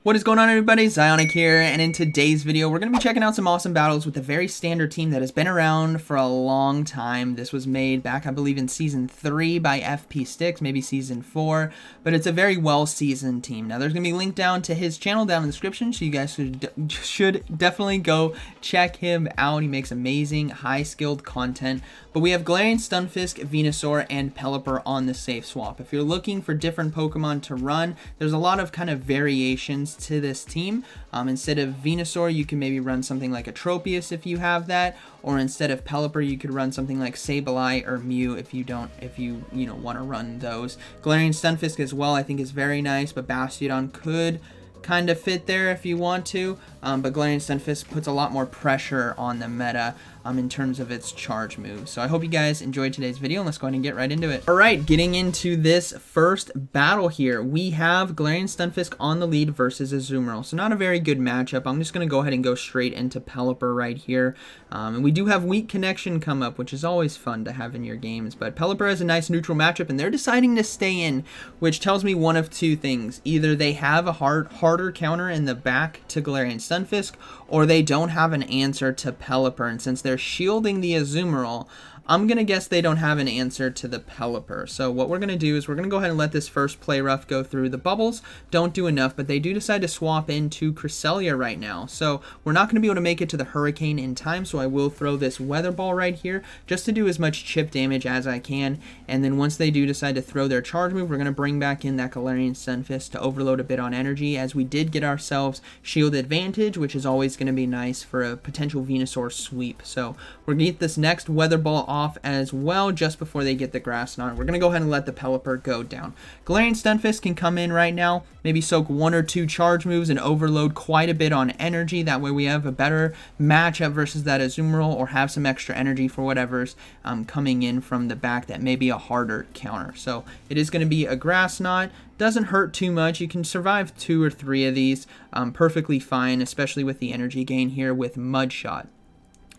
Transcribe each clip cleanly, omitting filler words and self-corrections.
What is going on, everybody? ZyoniK here, and in today's video we're going to be checking out some awesome battles with a very standard team that has been around for a long time. This was made back, I believe, in Season 3 by FP Sticks, maybe Season 4, but it's a very well-seasoned team. Now, there's going to be a link down to his channel down in the description, so you guys should definitely go check him out. He makes amazing, high-skilled content. But we have Galarian, Stunfisk, Venusaur, and Pelipper on the safe swap. If you're looking for different Pokemon to run, there's a lot of kind of variations to this team. Instead of Venusaur, you can maybe run something like a Tropius if you have that, or instead of Pelipper, you could run something like Sableye or Mew if you want to run those. Galarian Stunfisk as well, I think, is very nice, but Bastiodon could kind of fit there if you want to, but Galarian Stunfisk puts a lot more pressure on the meta in terms of its charge move. So I hope you guys enjoyed today's video, and let's go ahead and get right into it. Alright, getting into this first battle here, we have Galarian Stunfisk on the lead versus Azumarill. So not a very good matchup. I'm just going to go ahead and go straight into Pelipper right here. And we do have Weak Connection come up, which is always fun to have in your games. But Pelipper has a nice neutral matchup, and they're deciding to stay in, which tells me one of two things. Either they have a harder counter in the back to Galarian Stunfisk, or they don't have an answer to Pelipper. And since they're shielding the Azumarill, I'm going to guess they don't have an answer to the Pelipper. So what we're going to do is we're going to go ahead and let this first play rough go through. The bubbles don't do enough, but they do decide to swap into Cresselia right now. So we're not going to be able to make it to the Hurricane in time, so I will throw this Weather Ball right here just to do as much chip damage as I can. And then once they do decide to throw their charge move, we're going to bring back in that Galarian Stunfisk to overload a bit on energy, as we did get ourselves shield advantage, which is always going to be nice for a potential Venusaur sweep. So we're going to get this next Weather Ball off as well just before they get the Grass Knot. We're going to go ahead and let the Pelipper go down. Galarian Stunfisk can come in right now, maybe soak one or two charge moves and overload quite a bit on energy. That way we have a better matchup versus that Azumarill, or have some extra energy for whatever's coming in from the back that may be a harder counter. So it is going to be a Grass Knot. Doesn't hurt too much. You can survive 2 or 3 of these perfectly fine, especially with the energy gain here with Mud Shot.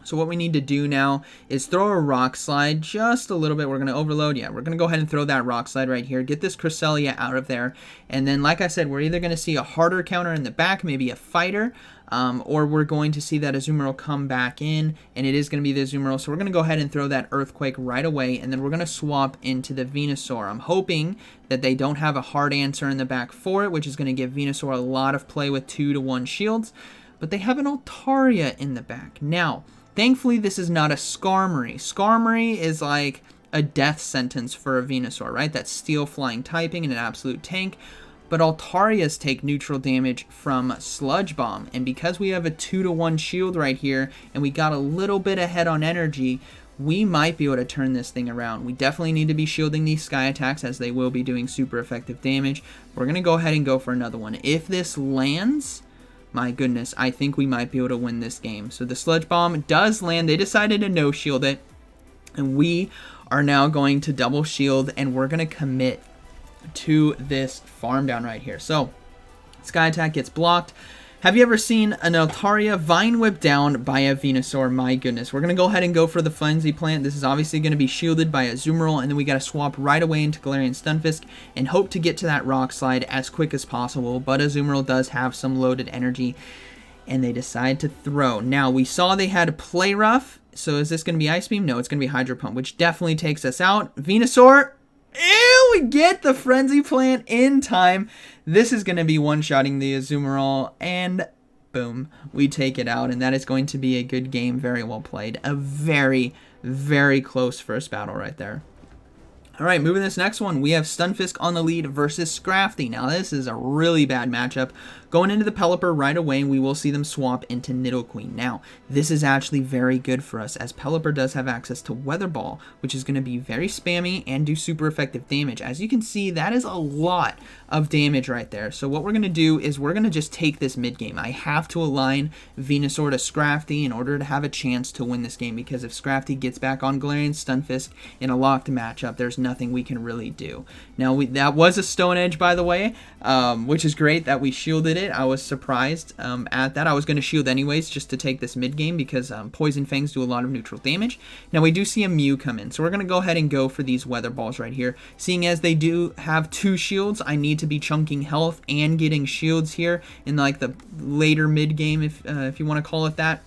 So what we need to do now is throw a Rock Slide just a little bit. We're going to overload. Yeah, we're going to go ahead and throw that Rock Slide right here. Get this Cresselia out of there. And then, like I said, we're either going to see a harder counter in the back, maybe a Fighter, or we're going to see that Azumarill come back in, and it is going to be the Azumarill. So we're going to go ahead and throw that Earthquake right away, and then we're going to swap into the Venusaur. I'm hoping that they don't have a hard answer in the back for it, which is going to give Venusaur a lot of play with 2-to-1 shields, but they have an Altaria in the back. Now, thankfully, this is not a Skarmory. Skarmory is like a death sentence for a Venusaur, right? That's Steel Flying typing and an absolute tank. But Altarias take neutral damage from Sludge Bomb. And because we have a 2-to-1 shield right here, and we got a little bit ahead on energy, we might be able to turn this thing around. We definitely need to be shielding these Sky Attacks, as they will be doing super effective damage. We're going to go ahead and go for another one. If this lands, my goodness, I think we might be able to win this game. So the Sludge Bomb does land. They decided to no-shield it. And we are now going to double shield, and we're going to commit to this farm down right here. So Sky Attack gets blocked. Have you ever seen an Altaria Vine Whip down by a Venusaur? My goodness. We're going to go ahead and go for the Frenzy Plant. This is obviously going to be shielded by Azumarill, and then we got to swap right away into Galarian Stunfisk and hope to get to that Rock Slide as quick as possible. But Azumarill does have some loaded energy, and they decide to throw. Now, we saw they had Play Rough, so is this going to be Ice Beam? No, it's going to be Hydro Pump, which definitely takes us out. Venusaur, ew, we get the Frenzy Plant in time. This is going to be one-shotting the Azumarill, and boom, we take it out, and that is going to be a good game. Very well played. A very, very close first battle right there. Alright, moving this next one, we have Stunfisk on the lead versus Scrafty. Now, this is a really bad matchup. Going into the Pelipper right away, we will see them swap into Nidoqueen. Now, this is actually very good for us, as Pelipper does have access to Weather Ball, which is going to be very spammy and do super effective damage. As you can see, that is a lot of damage right there. So what we're going to do is we're going to just take this mid-game. I have to align Venusaur to Scrafty in order to have a chance to win this game, because if Scrafty gets back on Galarian Stunfisk in a locked matchup, there's nothing we can really do. Now, that was a Stone Edge, by the way, which is great that we shielded it. it. I was surprised at that. I was going to shield anyways just to take this mid game because Poison Fangs do a lot of neutral damage. Now we do see a Mew come in, so we're going to go ahead and go for these Weather Balls right here. Seeing as they do have 2 shields, I need to be chunking health and getting shields here in like the later mid game, if you want to call it that.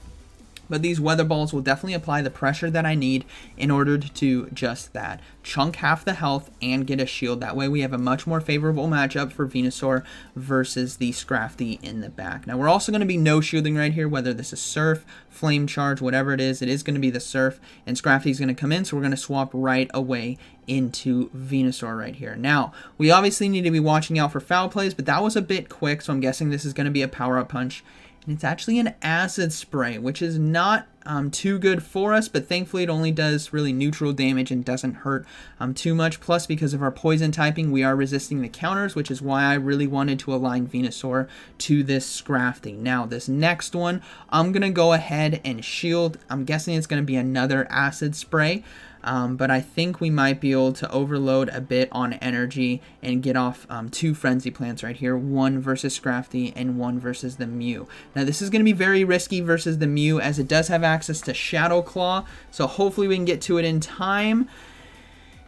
But these Weather Balls will definitely apply the pressure that I need in order to do just that. Chunk half the health and get a shield. That way we have a much more favorable matchup for Venusaur versus the Scrafty in the back. Now we're also going to be no shielding right here, whether this is Surf, Flame Charge, whatever it is going to be the Surf, and Scrafty's going to come in, so we're going to swap right away into Venusaur right here. Now, we obviously need to be watching out for foul plays, but that was a bit quick, so I'm guessing this is going to be a power-up punch. And it's actually an acid spray, which is not too good for us, but thankfully it only does really neutral damage and doesn't hurt too much. Plus, because of our poison typing, we are resisting the counters, which is why I really wanted to align Venusaur to this Scrafty. Now, this next one, I'm going to go ahead and shield. I'm guessing it's going to be another acid spray. But I think we might be able to overload a bit on energy and get off 2 Frenzy Plants right here. 1 versus Scrafty and 1 versus the Mew. Now this is going to be very risky versus the Mew as it does have access to Shadow Claw. So hopefully we can get to it in time.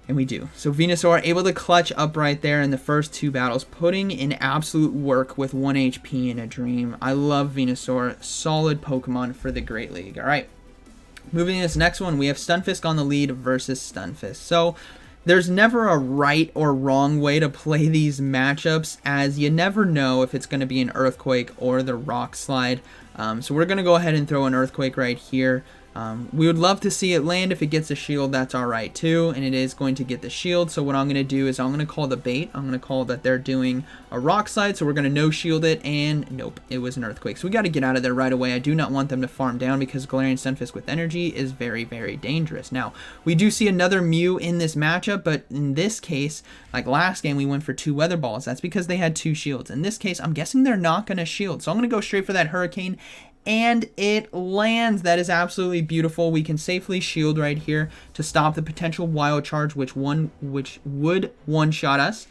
And we do. So Venusaur able to clutch up right there in the first 2 battles, putting in absolute work with 1 HP in a dream. I love Venusaur. Solid Pokemon for the Great League. Alright. Moving to this next one, we have Stunfisk on the lead versus Stunfisk. So there's never a right or wrong way to play these matchups, as you never know if it's going to be an Earthquake or the Rock Slide. So we're going to go ahead and throw an Earthquake right here. We would love to see it land. If it gets a shield, that's alright too, and it is going to get the shield. So what I'm going to do is I'm going to call the bait. I'm going to call that they're doing a Rock Slide, so we're going to no shield it, and nope, it was an Earthquake. So we got to get out of there right away. I do not want them to farm down because Galarian Stunfisk with energy is very, very dangerous. Now, we do see another Mew in this matchup, but in this case, like last game, we went for 2 Weather Balls. That's because they had 2 shields. In this case, I'm guessing they're not going to shield, so I'm going to go straight for that Hurricane. And it lands. That is absolutely beautiful. We can safely shield right here to stop the potential Wild Charge, which would one-shot us.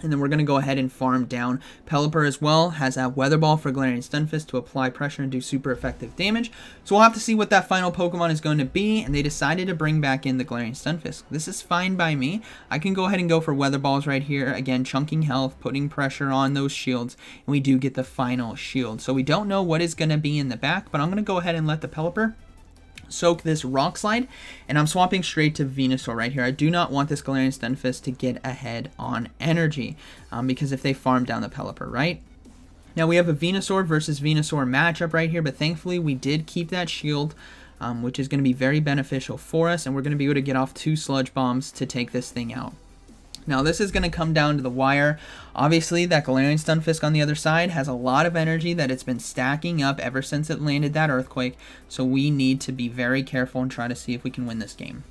And then we're going to go ahead and farm down. Pelipper as well has a Weather Ball for Galarian Stunfisk to apply pressure and do super effective damage. So we'll have to see what that final Pokemon is going to be. And they decided to bring back in the Galarian Stunfisk. This is fine by me. I can go ahead and go for Weather Balls right here. Again, chunking health, putting pressure on those shields. And we do get the final shield. So we don't know what is going to be in the back, but I'm going to go ahead and let the Pelipper soak this Rock Slide, and I'm swapping straight to Venusaur right here. I do not want this Galarian Stunfisk to get ahead on energy, because if they farm down the Pelipper, right? Now we have a Venusaur versus Venusaur matchup right here, but thankfully we did keep that shield, which is going to be very beneficial for us, and we're going to be able to get off 2 Sludge Bombs to take this thing out. Now this is going to come down to the wire. Obviously that Galarian Stunfisk on the other side has a lot of energy that it's been stacking up ever since it landed that Earthquake, so we need to be very careful and try to see if we can win this game.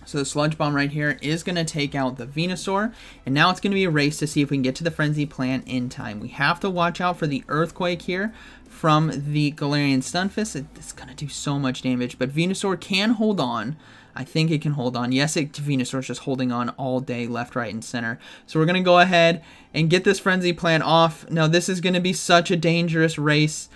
So the Sludge Bomb right here is going to take out the Venusaur, and now it's going to be a race to see if we can get to the Frenzy Plant in time. We have to watch out for the Earthquake here from the Galarian Stunfisk. It's going to do so much damage, but Venusaur can hold on. I think it can hold on. Yes, Venusaur's just holding on all day, left, right, and center. So we're going to go ahead and get this Frenzy Plant off. Now, this is going to be such a dangerous race.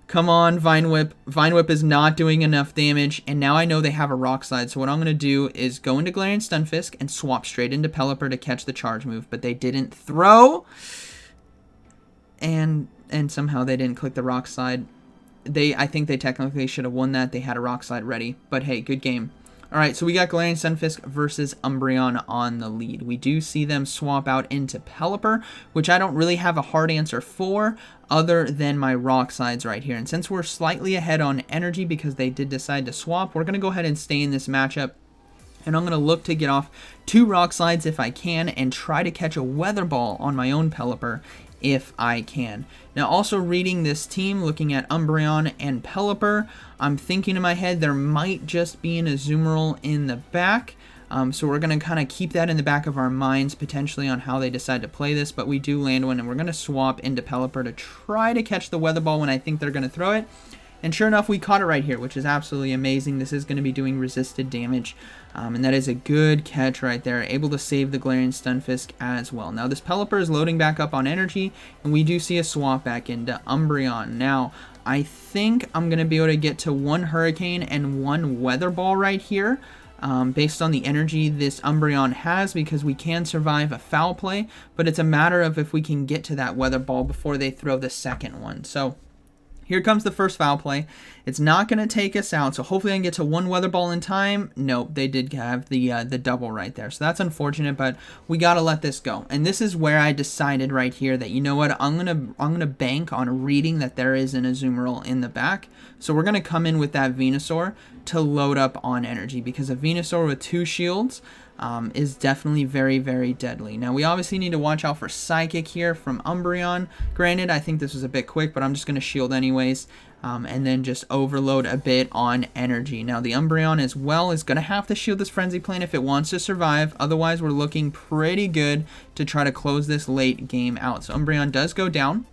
Come on, Vine Whip. Vine Whip is not doing enough damage, and now I know they have a Rock Slide. So what I'm going to do is go into Galarian Stunfisk and swap straight into Pelipper to catch the charge move, but they didn't throw, and somehow they didn't click the Rock Slide. I think they technically should have won that. They had a Rock Slide ready, but hey, good game. Alright, so we got Galarian Stunfisk versus Umbreon on the lead. We do see them swap out into Pelipper, which I don't really have a hard answer for other than my Rock Slides right here. And since we're slightly ahead on energy because they did decide to swap, we're going to go ahead and stay in this matchup. And I'm going to look to get off 2 Rock Slides if I can and try to catch a Weather Ball on my own Pelipper if I can. Now, also reading this team, looking at Umbreon and Pelipper, I'm thinking in my head there might just be an Azumarill in the back. So we're going to kind of keep that in the back of our minds potentially on how they decide to play this, but we do land one, and we're going to swap into Pelipper to try to catch the Weather Ball when I think they're going to throw it. And sure enough, we caught it right here, which is absolutely amazing. This is going to be doing resisted damage. And that is a good catch right there. Able to save the Galarian Stunfisk as well. Now, this Pelipper is loading back up on energy, and we do see a swap back into Umbreon. Now, I think I'm going to be able to get to 1 Hurricane and 1 Weather Ball right here. Based on the energy this Umbreon has, because we can survive a foul play, but it's a matter of if we can get to that Weather Ball before they throw the second one. So here comes the first foul play. It's not going to take us out, so hopefully I can get to 1 Weather Ball in time. Nope, they did have the double right there, so that's unfortunate, but we got to let this go. And this is where I decided right here that, you know what, I'm gonna bank on reading that there is an Azumarill in the back. So we're going to come in with that Venusaur to load up on energy, because a Venusaur with 2 shields is definitely very, very deadly. Now, we obviously need to watch out for Psychic here from Umbreon. Granted, I think this was a bit quick, but I'm just going to shield anyways, and then just overload a bit on energy. Now, the Umbreon as well is going to have to shield this Frenzy Plant if it wants to survive. Otherwise, we're looking pretty good to try to close this late game out. So Umbreon does go down,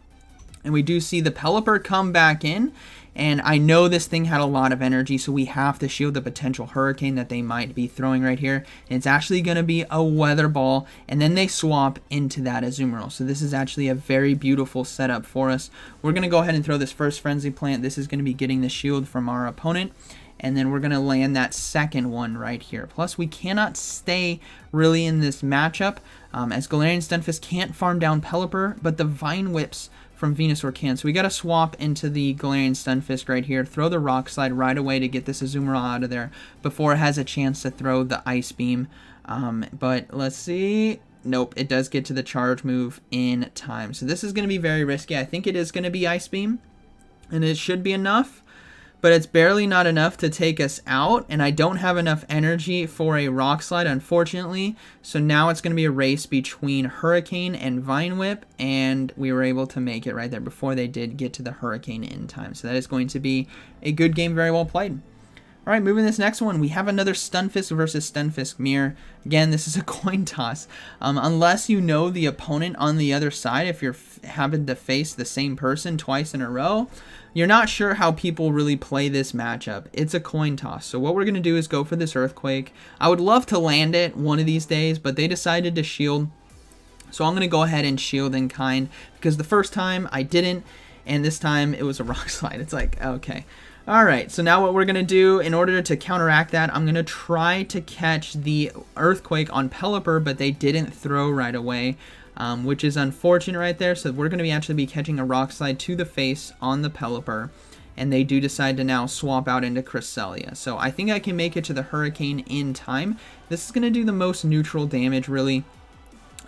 and we do see the Pelipper come back in. And I know this thing had a lot of energy, so we have to shield the potential Hurricane that they might be throwing right here. And it's actually going to be a Weather Ball, and then they swap into that Azumarill. So this is actually a very beautiful setup for us. We're going to go ahead and throw this first Frenzy Plant. This is going to be getting the shield from our opponent. And then we're going to land that second one right here. Plus, we cannot stay really in this matchup, as Galarian Stunfisk can't farm down Pelipper, but the Vine Whips from Venusaur can. So we got to swap into the Galarian Stunfisk right here, throw the Rock Slide right away to get this Azumarill out of there before it has a chance to throw the Ice Beam. But let's see. Nope, it does get to the charge move in time. So this is going to be very risky. I think it is going to be Ice Beam, and it should be enough. But it's barely not enough to take us out, and I don't have enough energy for a Rock Slide, unfortunately. So now it's going to be a race between Hurricane and Vine Whip, and we were able to make it right there before they did get to the Hurricane in time. So that is going to be a good game, very well played. All right, moving this next one, we have another Stunfisk versus Stunfisk mirror. Again, this is a coin toss. Unless you know the opponent on the other side, if you're having to face the same person twice in a row, you're not sure how people really play this matchup. It's a coin toss. So what we're going to do is go for this Earthquake. I would love to land it one of these days, but they decided to shield. So I'm going to go ahead and shield in kind, because the first time I didn't, and this time it was a Rock Slide. It's like, okay. Alright, so now what we're going to do, in order to counteract that, I'm going to try to catch the Earthquake on Pelipper, but they didn't throw right away, which is unfortunate right there. So we're going to actually be catching a Rock Slide to the face on the Pelipper, and they do decide to now swap out into Cresselia. So I think I can make it to the Hurricane in time. This is going to do the most neutral damage, really,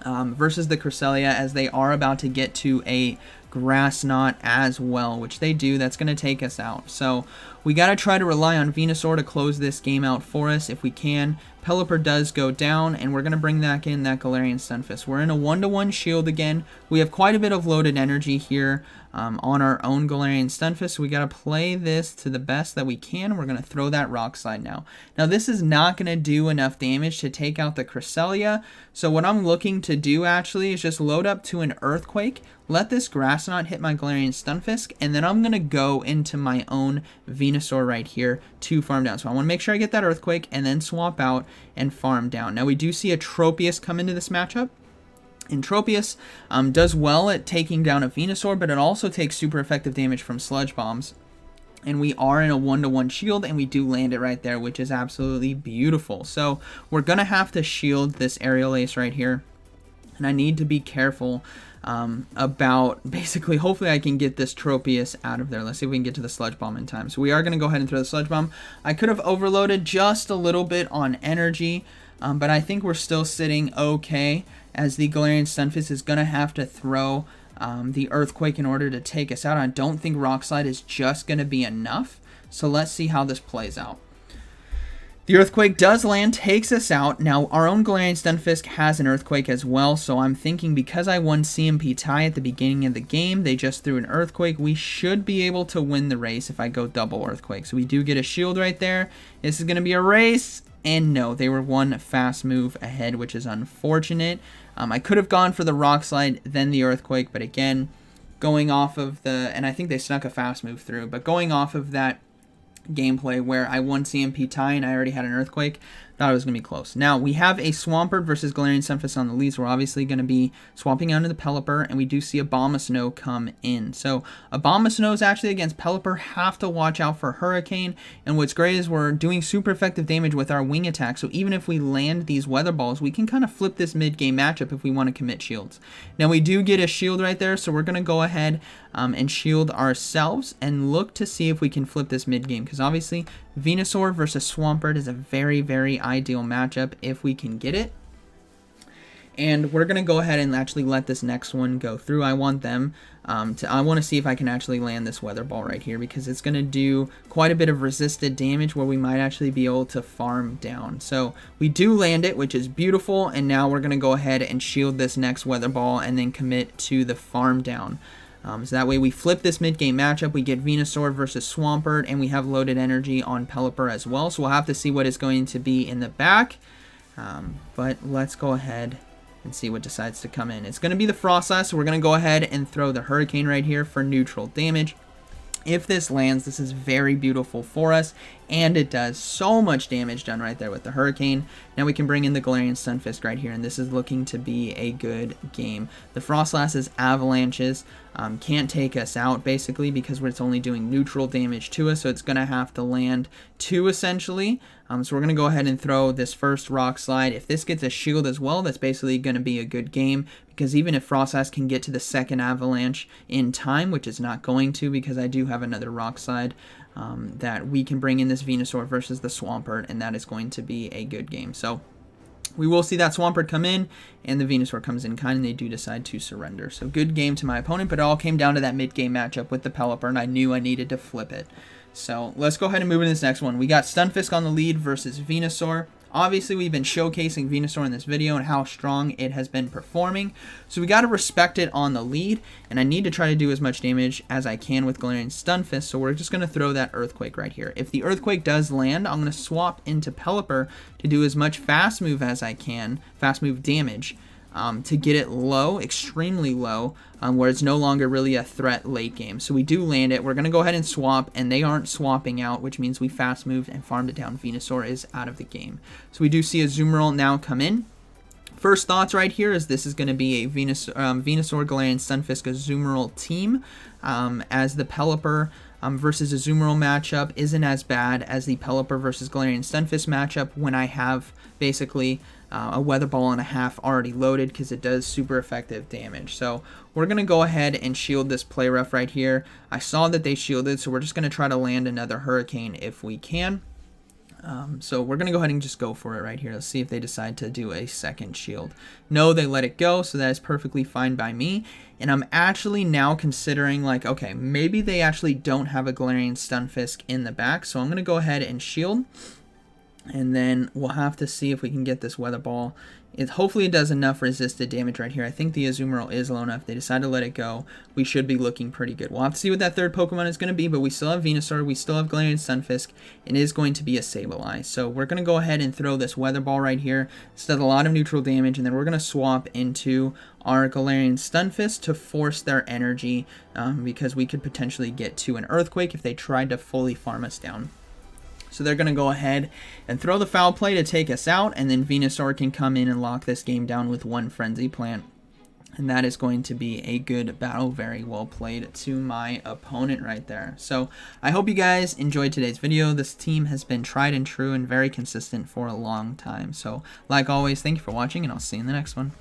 versus the Cresselia, as they are about to get to a Grass Knot as well, which they do. That's going to take us out. So we got to try to rely on Venusaur to close this game out for us if we can. Pelipper does go down, and we're going to bring back in that Galarian Stunfisk. We're in a 1-to-1 shield again. We have quite a bit of loaded energy here on our own Galarian Stunfisk. So we got to play this to the best that we can. We're going to throw that Rock Slide now. Now, this is not going to do enough damage to take out the Cresselia. So what I'm looking to do actually is just load up to an Earthquake, let this Grass Knot hit my Galarian Stunfisk, and then I'm going to go into my own Venusaur right here to farm down. So I want to make sure I get that Earthquake and then swap out and farm down. Now we do see a Tropius come into this matchup. And Tropius does well at taking down a Venusaur, but it also takes super effective damage from Sludge Bombs. And we are in a 1-to-1 shield, and we do land it right there, which is absolutely beautiful. So we're going to have to shield this Aerial Ace right here. And I need to be careful about basically, hopefully I can get this Tropius out of there. Let's see if we can get to the Sludge Bomb in time. So we are going to go ahead and throw the Sludge Bomb. I could have overloaded just a little bit on energy, but I think we're still sitting okay, as the Galarian Stunfisk is going to have to throw the Earthquake in order to take us out. I don't think Rock Slide is just going to be enough. So let's see how this plays out. The Earthquake does land, takes us out. Now, our own Galarian Stunfisk has an Earthquake as well, so I'm thinking because I won CMP tie at the beginning of the game, they just threw an Earthquake, we should be able to win the race if I go double Earthquake. So we do get a shield right there. This is going to be a race, and no, they were one fast move ahead, which is unfortunate. I could have gone for the Rock Slide, then the Earthquake, but again, going off of the, and I think they snuck a fast move through, but going off of that gameplay where I won CMP tie and I already had an Earthquake, thought it was going to be close. Now, we have a Swampert versus Galarian Stunfisk on the leads. We're obviously going to be swapping out into the Pelipper, and we do see a Abomasnow come in. So, Abomasnow is actually against Pelipper. Have to watch out for Hurricane, and what's great is we're doing super effective damage with our wing attack, so even if we land these Weather Balls, we can kind of flip this mid-game matchup if we want to commit shields. Now, we do get a shield right there, so we're going to go ahead and shield ourselves and look to see if we can flip this mid-game, because obviously Venusaur versus Swampert is a very, very ideal matchup if we can get it. And we're going to go ahead and actually let this next one go through. I want them I want to see if I can actually land this Weather Ball right here, because it's going to do quite a bit of resisted damage where we might actually be able to farm down. So we do land it, which is beautiful, and now we're going to go ahead and shield this next Weather Ball and then commit to the farm down. So that way we flip this mid-game matchup, we get Venusaur versus Swampert, and we have loaded energy on Pelipper as well. So we'll have to see what is going to be in the back. But let's go ahead and see what decides to come in. It's going to be the Frostlass, so we're going to go ahead and throw the Hurricane right here for neutral damage. If this lands, this is very beautiful for us, and it does so much damage done right there with the Hurricane. Now we can bring in the Galarian Stunfisk right here, and this is looking to be a good game. The Frostlass's avalanches can't take us out, basically, because it's only doing neutral damage to us, so it's going to have to land 2, essentially. So we're going to go ahead and throw this first Rock Slide. If this gets a shield as well, that's basically going to be a good game, because even if Frostlass can get to the second avalanche in time, which is not going to, because I do have another Rock Slide, that we can bring in this Venusaur versus the Swampert, and that is going to be a good game. So we will see that Swampert come in, and the Venusaur comes in kind, and they do decide to surrender. So good game to my opponent, but it all came down to that mid-game matchup with the Pelipper, and I knew I needed to flip it. So let's go ahead and move into this next one. We got Stunfisk on the lead versus Venusaur. Obviously, we've been showcasing Venusaur in this video and how strong it has been performing. So we got to respect it on the lead, and I need to try to do as much damage as I can with Galarian Stunfisk, so we're just going to throw that Earthquake right here. If the Earthquake does land, I'm going to swap into Pelipper to do as much fast move as I can, fast move damage, to get it low, extremely low, where it's no longer really a threat late game. So we do land it. We're going to go ahead and swap, and they aren't swapping out, which means we fast moved and farmed it down. Venusaur is out of the game. So we do see Azumarill now come in. First thoughts right here is this is going to be a Venusaur, Galarian Stunfisk, Azumarill team, as the Pelipper versus Azumarill matchup isn't as bad as the Pelipper versus Galarian Stunfisk matchup when I have basically a Weather Ball and a half already loaded, because it does super effective damage. So we're going to go ahead and shield this Play Rough right here. I saw that they shielded, so we're just going to try to land another Hurricane if we can. So we're going to go ahead and just go for it right here. Let's see if they decide to do a second shield. No, they let it go, so that is perfectly fine by me. And I'm actually now considering, like, okay, maybe they actually don't have a Galarian Stunfisk in the back, so I'm going to go ahead and shield. And then we'll have to see if we can get this Weather Ball. Hopefully it does enough resisted damage right here. I think the Azumarill is low enough. They decide to let it go. We should be looking pretty good. We'll have to see what that third Pokemon is going to be, but we still have Venusaur. We still have Galarian Stunfisk. It is going to be a Sableye. So we're going to go ahead and throw this Weather Ball right here. This does a lot of neutral damage, and then we're going to swap into our Galarian Stunfisk to force their energy, because we could potentially get to an Earthquake if they tried to fully farm us down. So they're going to go ahead and throw the Foul Play to take us out, and then Venusaur can come in and lock this game down with one Frenzy Plant. And that is going to be a good battle. Very well played to my opponent right there. So I hope you guys enjoyed today's video. This team has been tried and true and very consistent for a long time. So like always, thank you for watching, and I'll see you in the next one.